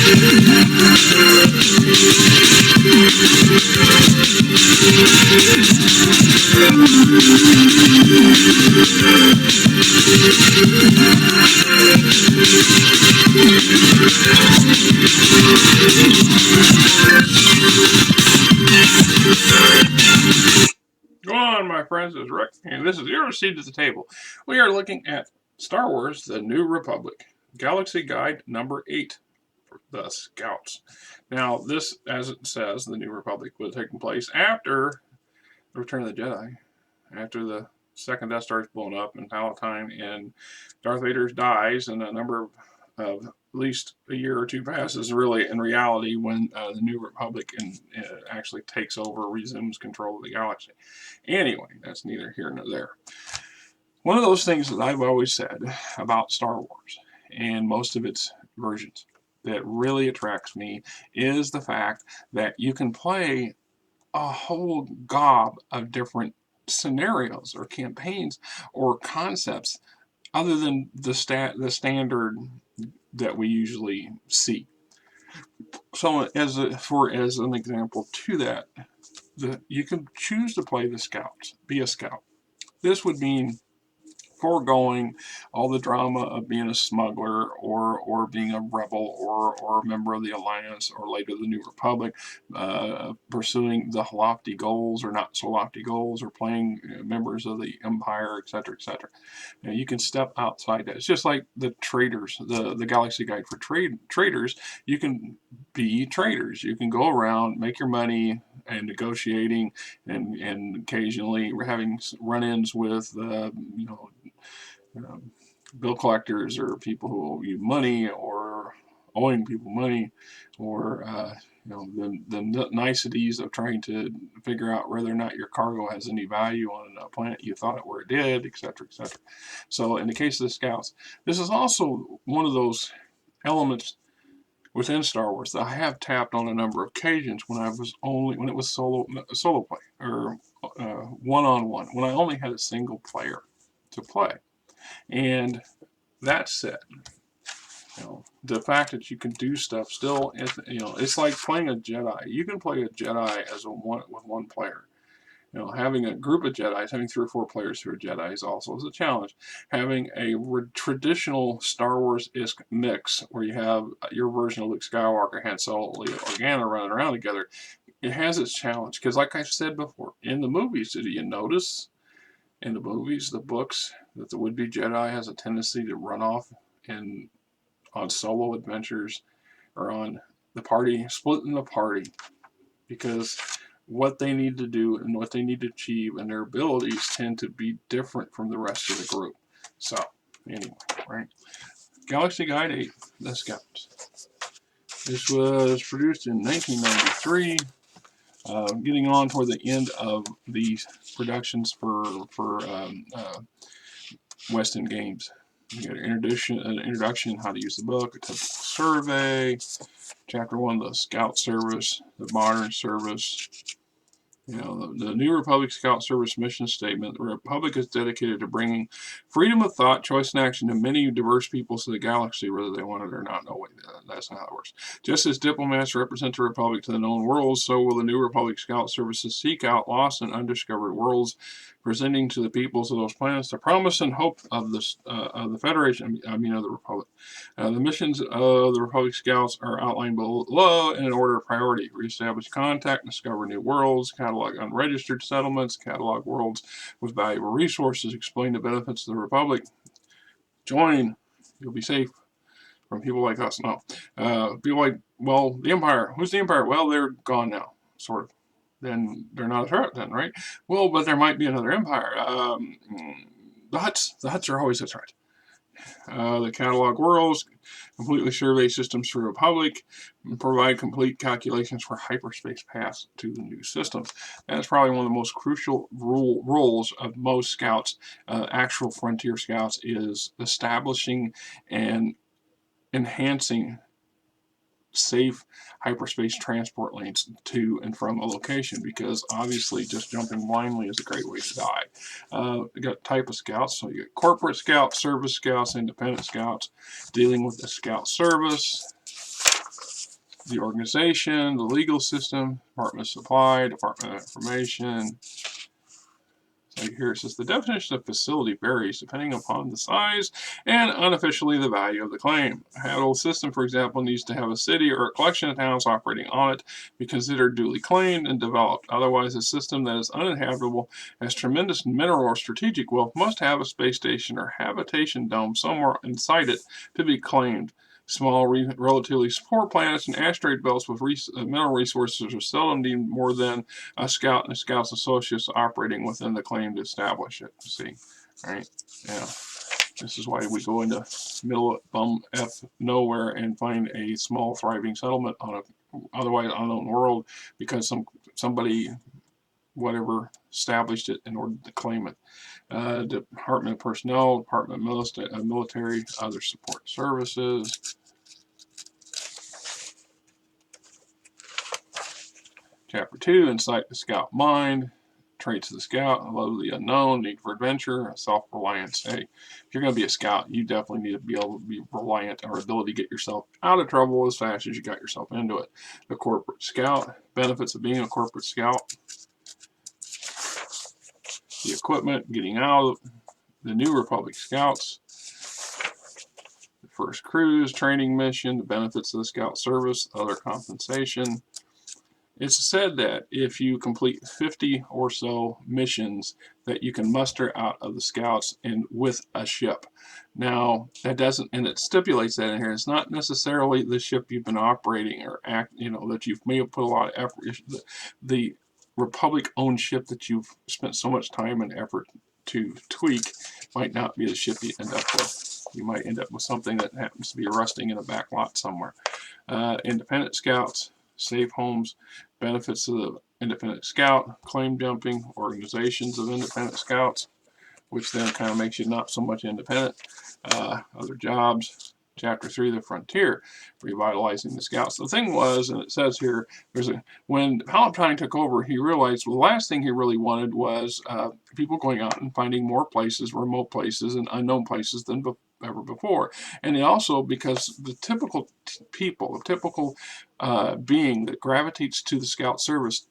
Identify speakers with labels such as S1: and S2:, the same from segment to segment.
S1: Go on, my friends, this is Rick, and this is your seat at the table. We are looking at Star Wars: The New Republic, Galaxy Guide number 8, for the Scouts. Now, this, as it says, the New Republic was taking place after the Return of the Jedi, after the second Death Star is blown up, and Palpatine and Darth Vader dies, and a number of at least a year or two passes, really, in reality, when the New Republic actually takes over, resumes control of the galaxy. Anyway, that's neither here nor there. One of those things that I've always said about Star Wars, and most of its versions, that really attracts me is the fact that you can play a whole gob of different scenarios or campaigns or concepts other than the standard that we usually see. So as an example to that, you can choose to play the scouts, be a scout. This would mean foregoing all the drama of being a smuggler or being a rebel or a member of the Alliance or later the New Republic, pursuing the lofty goals or not so lofty goals, or playing members of the Empire, etc., etc. Now, you can step outside that. It's just like the traders, the Galaxy Guide for traders. You can be traders. You can go around, make your money, and negotiating, and occasionally having run-ins with bill collectors or people who owe you money, or owing people money, or the niceties of trying to figure out whether or not your cargo has any value on a planet you thought it did, etc., etc. So in the case of the scouts, this is also one of those elements within Star Wars that I have tapped on a number of occasions when it was solo play, or one-on-one, when I only had a single player to play. And that said, the fact that you can do stuff still, it's like playing a Jedi. You can play a Jedi with one player. Having a group of Jedis, having 3 or 4 players who are Jedis also is a challenge. Having a traditional Star Wars-esque mix where you have your version of Luke Skywalker, Han Solo, Leia Organa running around together, it has its challenge. Because like I've said before, in the movies, did you notice in the movies, the books, that the would-be Jedi has a tendency to run off on solo adventures, or on splitting the party, because what they need to do and what they need to achieve and their abilities tend to be different from the rest of the group. So, anyway, right? Galaxy Guide 8, The Scouts. This was produced in 1993, getting on toward the end of the productions for West End Games. You got an introduction, how to use the book, a typical survey, Chapter 1, the Scout Service, the Modern Service. The New Republic Scout Service mission statement: the Republic is dedicated to bringing freedom of thought, choice, and action to many diverse peoples of the galaxy, whether they want it or not. No way, that's not how it works. Just as diplomats represent the Republic to the known worlds, so will the New Republic Scout Services seek out lost and undiscovered worlds, presenting to the peoples of those planets the promise and hope of the Federation, of the Republic. The missions of the Republic Scouts are outlined below in an order of priority: reestablish contact, discover new worlds, catalog unregistered settlements, catalog worlds with valuable resources, explain the benefits of the Republic. Join, you'll be safe from people like us. No. People like, well, the Empire. Who's the Empire? Well, they're gone now, sort of. Then they're not a threat then, right? Well, but there might be another Empire. The Hutts are always a threat. The catalog worlds, completely survey systems for the Republic, and provide complete calculations for hyperspace paths to the new systems. That's probably one of the most crucial roles of most scouts, actual frontier scouts, is establishing and enhancing safe hyperspace transport lanes to and from a location, because obviously just jumping blindly is a great way to die. You got type of scouts, so you got corporate scouts, service scouts, independent scouts, dealing with the scout service. the organization, the legal system, Department of Supply, Department of Information. So here it says the definition of facility varies depending upon the size and unofficially the value of the claim. A handled system, for example, needs to have a city or a collection of towns operating on it be considered duly claimed and developed. Otherwise, a system that is uninhabitable, has tremendous mineral or strategic wealth, must have a space station or habitation dome somewhere inside it to be claimed. Small, relatively poor planets and asteroid belts with mineral resources are seldom deemed more than a scout and a scout's associates operating within the claim to establish it. See, right? Yeah. This is why we go into middle bum F nowhere and find a small thriving settlement on a otherwise unknown world because somebody whatever established it in order to claim it. Department of Personnel, Department of Military, other support services. Chapter 2, Insight the Scout Mind. Traits of the Scout, love of the unknown, need for adventure, self-reliance. Hey, if you're going to be a scout, you definitely need to be able to be reliant or ability to get yourself out of trouble as fast as you got yourself into it. The corporate scout, benefits of being a corporate scout. The equipment, getting out of the New Republic Scouts. The first cruise, training mission, the benefits of the scout service, other compensation. It's said that if you complete 50 or so missions that you can muster out of the scouts and with a ship. Now that doesn't, and it stipulates that in here, it's not necessarily the ship you've been operating or that you may have put a lot of effort. The Republic owned ship that you've spent so much time and effort to tweak might not be the ship you end up with. You might end up with something that happens to be rusting in a back lot somewhere. Independent scouts, safe homes, benefits of the independent scout, claim jumping, organizations of independent scouts, which then kind of makes you not so much independent. Other jobs. Chapter 3, the frontier, revitalizing the scouts. The thing was, and it says here, when Palpatine took over, he realized, well, the last thing he really wanted was people going out and finding more places, remote places, and unknown places than ever before. And also because the typical people, the typical being that gravitates to the scout service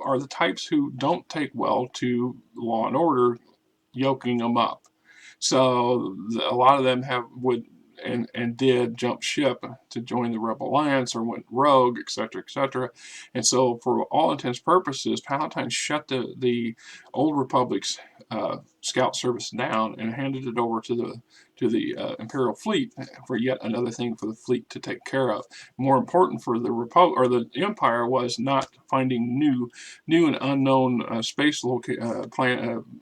S1: are the types who don't take well to law and order, yoking them up. So a lot of them would did jump ship to join the Rebel Alliance or went rogue, etc., etc. And so, for all intents and purposes, Palpatine shut the Old Republic's scout service down and handed it over to the Imperial Fleet for yet another thing for the fleet to take care of. More important for the Republic or the Empire was not finding new and unknown space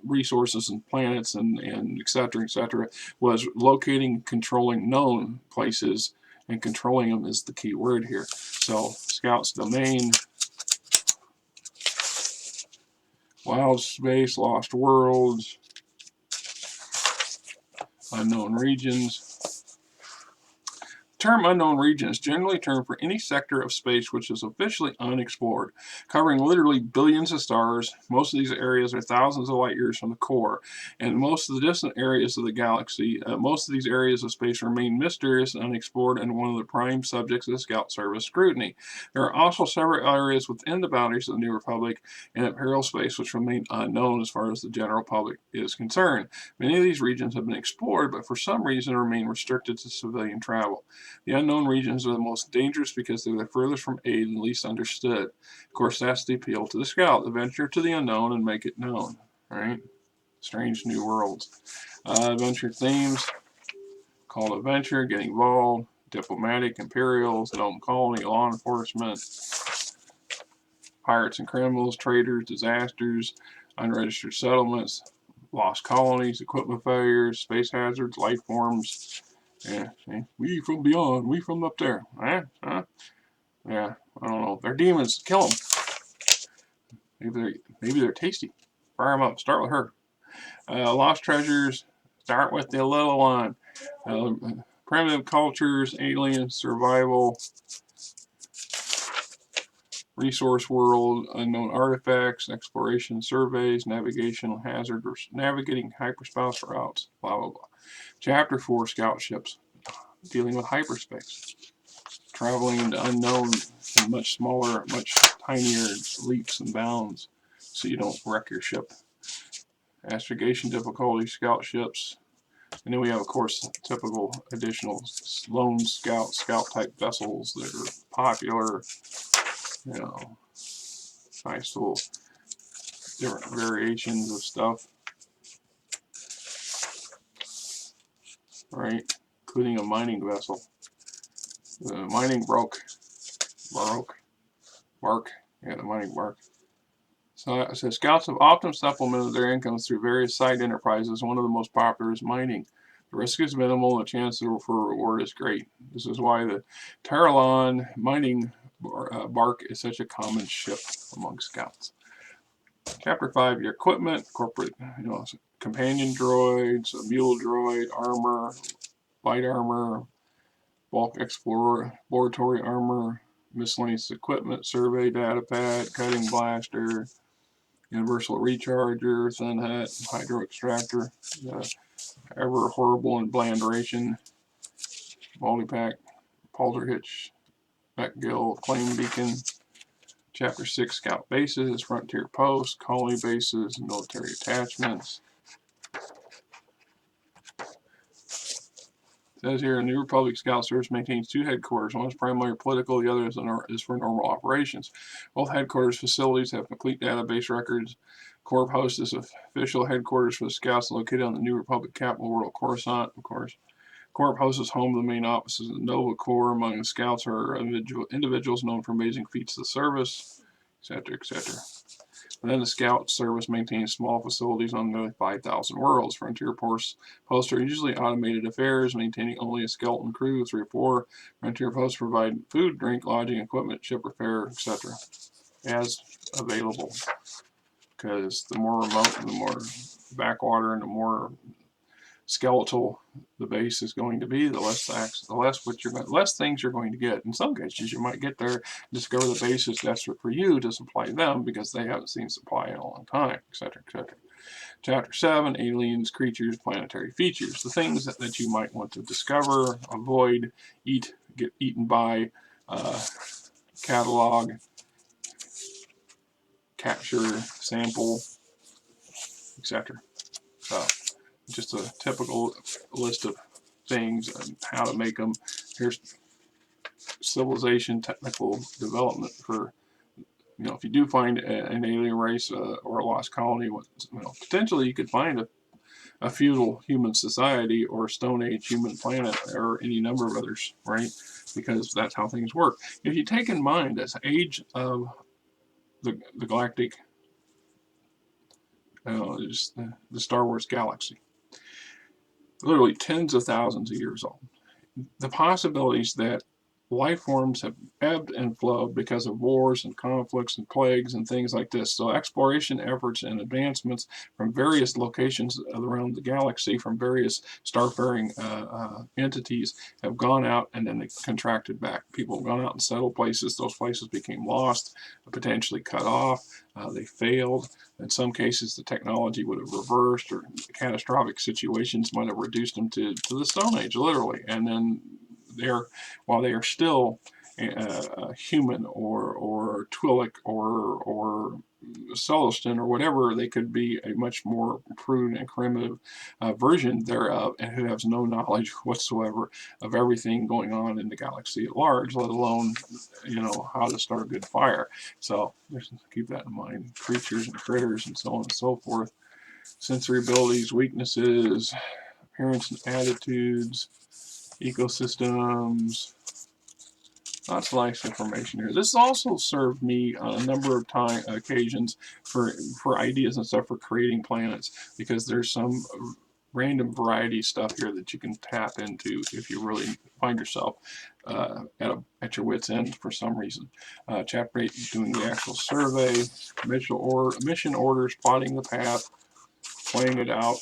S1: resources and planets and etc., was locating, controlling known places, and controlling them is the key word here. So, Scout's domain, wild space, lost worlds, unknown regions. The term unknown region is generally termed for any sector of space which is officially unexplored, covering literally billions of stars. Most of these areas are thousands of light years from the core, and most of the distant areas of the galaxy. Most of these areas of space remain mysterious and unexplored, and one of the prime subjects of the Scout Service scrutiny. There are also several areas within the boundaries of the New Republic and Imperial space which remain unknown as far as the general public is concerned. Many of these regions have been explored, but for some reason remain restricted to civilian travel. The unknown regions are the most dangerous because they're the furthest from aid and least understood. Of course, that's the appeal to the scout, the venture to the unknown and make it known, right? Strange new worlds. Adventure themes, call to adventure, get involved, diplomatic, imperials, known colony, law enforcement, pirates and criminals, traders, disasters, unregistered settlements, lost colonies, equipment failures, space hazards, life forms. Yeah, see? We from beyond, we from up there. Yeah, I don't know. They're demons. Kill them. Maybe they're tasty. Fire them up. Start with her. Lost treasures. Start with the little one. Primitive cultures, aliens, survival, resource world, unknown artifacts, exploration surveys, navigational hazard, or navigating hyperspace routes, blah, blah, blah. Chapter 4, Scout Ships, dealing with hyperspace. traveling into unknown and much smaller, much tinier leaps and bounds, so you don't wreck your ship. Astrogation difficulty, scout ships. And then we have, of course, typical additional lone scout type vessels that are popular. You know, nice little different variations of stuff. Right, including a mining vessel. The mining bark. Yeah, the mining bark. So it says scouts have often supplemented their incomes through various side enterprises. One of the most popular is mining. The risk is minimal and the chance for reward is great. This is why the Taralon mining bark is such a common ship among scouts. Chapter 5, your equipment, corporate, companion droids, a mule droid, armor, light armor, bulk exploratory armor, miscellaneous equipment, survey data pad, cutting blaster, universal recharger, thin hut, hydro extractor, ever horrible and bland ration, multi-pack, palter hitch, MacGill, claim beacon. Chapter 6, scout bases, frontier posts, colony bases, military attachments. It says here, New Republic Scout Service maintains 2 headquarters. One is primarily political, the other is for normal operations. Both headquarters facilities have complete database records. Corp Host is official headquarters for the Scouts located on the New Republic capital world, Coruscant, of course. Corp Host is home to the main offices of the Nova Corps. Among the Scouts are individuals known for amazing feats of service, etc., etc. And then the Scout Service maintains small facilities on nearly 5,000 worlds. Frontier posts are usually automated affairs, maintaining only a skeleton crew, 3 or 4. Frontier posts provide food, drink, lodging, equipment, ship repair, etc. as available. Because the more remote and the more backwater and the more skeletal the base is going to be, the less things you're going to get. In some cases, you might get there and discover the base is desperate for you to supply them because they haven't seen supply in a long time, etc., etc. Chapter 7, aliens, creatures, planetary features. The things that you might want to discover, avoid, get eaten by, catalog, capture, sample, etc. So, just a typical list of things and how to make them. Here's civilization technical development for, if you do find an alien race or a lost colony, potentially you could find a feudal human society or Stone Age human planet or any number of others, right? Because that's how things work. If you take in mind this age of the galactic, just the Star Wars galaxy, literally tens of thousands of years old. The possibilities that life forms have ebbed and flowed because of wars and conflicts and plagues and things like this. So exploration efforts and advancements from various locations around the galaxy, from various starfaring entities, have gone out and then they contracted back. People have gone out and settled places. Those places became lost, potentially cut off. They failed. In some cases, the technology would have reversed, or catastrophic situations might have reduced them to the Stone Age, literally. And then while they are still human or Twi'lek or Celestin or whatever, they could be a much more crude and primitive version thereof, and who has no knowledge whatsoever of everything going on in the galaxy at large, let alone how to start a good fire. So just keep that in mind. Creatures and critters and so on and so forth. Sensory abilities, weaknesses, appearance and attitudes, ecosystems. Lots of nice information here. This also served me on a number of occasions for ideas and stuff for creating planets, because there's some random variety stuff here that you can tap into if you really find yourself at your wit's end for some reason. Chapter 8 is doing the actual survey, mission orders, plotting the path, playing it out.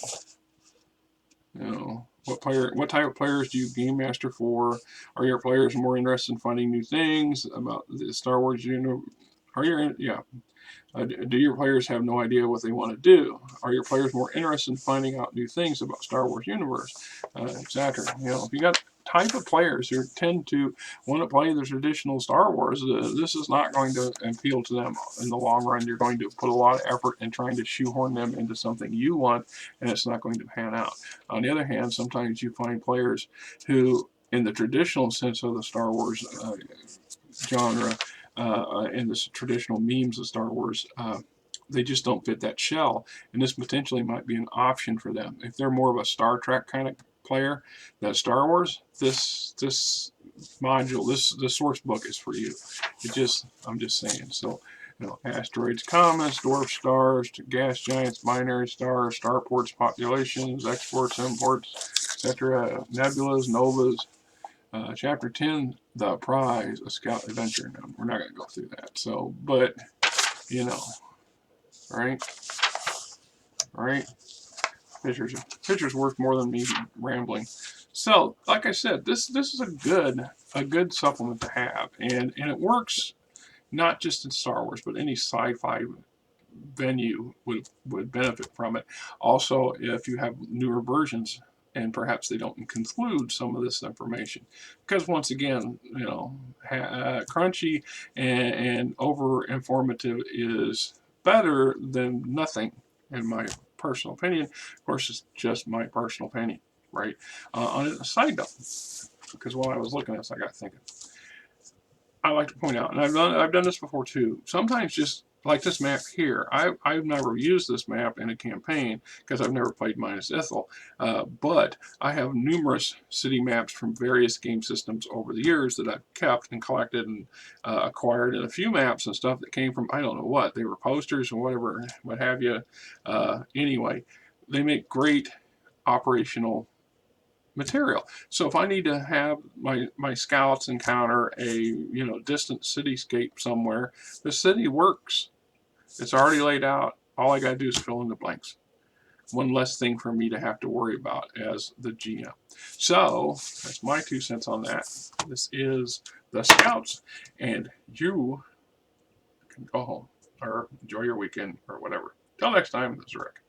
S1: What type of players do you game master for? Are your players more interested in finding new things about the Star Wars universe? Do your players have no idea what they want to do? Are your players more interested in finding out new things about Star Wars universe, etc.? If you got type of players who tend to want to play the traditional Star Wars, this is not going to appeal to them in the long run. You're going to put a lot of effort in trying to shoehorn them into something you want, and it's not going to pan out. On the other hand, sometimes you find players who, in the traditional sense of the Star Wars genre, in the traditional memes of Star Wars, they just don't fit that shell, and this potentially might be an option for them. If they're more of a Star Trek kind of player than Star Wars, this module, this source book is for you. I'm just saying. So, asteroids, comets, dwarf stars, gas giants, binary stars, starports, populations, exports, imports, etc., nebulas, novas. Chapter 10, the prize, a scout adventure. Now, we're not going to go through that. So, but right? Pictures worth more than me rambling. So, like I said, this is a good supplement to have, and it works not just in Star Wars, but any sci-fi venue would benefit from it. Also, if you have newer versions, and perhaps they don't include some of this information, because once again, crunchy and over informative is better than nothing, in my personal opinion. Of course, it's just my personal opinion, right? On a side note, because while I was looking at this, I got thinking. I like to point out, and I've done this before too. Sometimes just like this map here, I've never used this map in a campaign because I've never played Minus Ethel, but I have numerous city maps from various game systems over the years that I've kept and collected and acquired, and a few maps and stuff that came from, I don't know what, they were posters or whatever, what have you. Anyway, they make great operational material. So if I need to have my scouts encounter a distant cityscape somewhere, the city works. It's already laid out. All I got to do is fill in the blanks. One less thing for me to have to worry about as the GM. So that's my 2 cents on that. This is the Scouts, and you can go home or enjoy your weekend or whatever. Till next time, this is Rick.